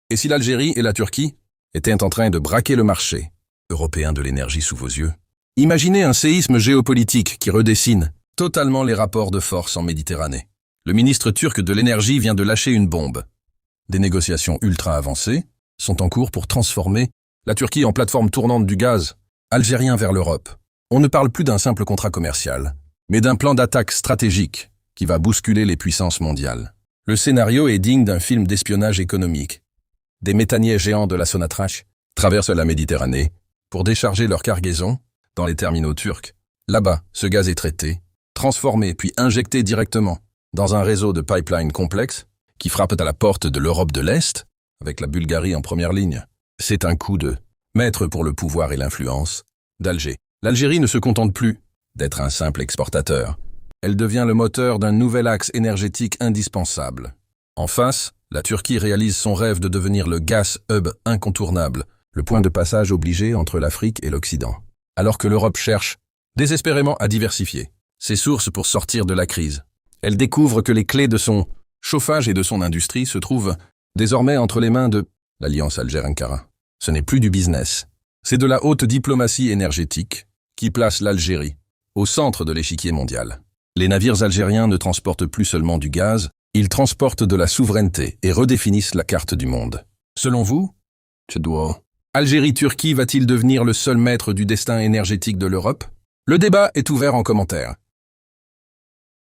Et si l'Algérie et la Turquie étaient en train de braquer le marché européen de l'énergie sous vos yeux? Imaginez un séisme géopolitique qui redessine totalement les rapports de force en Méditerranée. Le ministre turc de l'énergie vient de lâcher une bombe. Des négociations ultra avancées sont en cours pour transformer la Turquie en plateforme tournante du gaz algérien vers l'Europe. On ne parle plus d'un simple contrat commercial, mais d'un plan d'attaque stratégique qui va bousculer les puissances mondiales. Le scénario est digne d'un film d'espionnage économique. Des méthaniers géants de la Sonatrach traversent la Méditerranée pour décharger leur cargaison dans les terminaux turcs. Là-bas, ce gaz est traité, transformé puis injecté directement dans un réseau de pipelines complexes qui frappent à la porte de l'Europe de l'Est, avec la Bulgarie en première ligne. C'est un coup de maître pour le pouvoir et l'influence d'Alger. L'Algérie ne se contente plus d'être un simple exportateur. Elle devient le moteur d'un nouvel axe énergétique indispensable. En face, la Turquie réalise son rêve de devenir le gas hub incontournable, le point de passage obligé entre l'Afrique et l'Occident. Alors que l'Europe cherche désespérément à diversifier ses sources pour sortir de la crise, elle découvre que les clés de son chauffage et de son industrie se trouvent désormais entre les mains de l'Alliance Alger-Ankara. Ce n'est plus du business, c'est de la haute diplomatie énergétique qui place l'Algérie au centre de l'échiquier mondial. Les navires algériens ne transportent plus seulement du gaz, ils transportent de la souveraineté et redéfinissent la carte du monde. Selon vous, Algérie-Turquie va-t-il devenir le seul maître du destin énergétique de l'Europe? Le débat est ouvert en commentaire.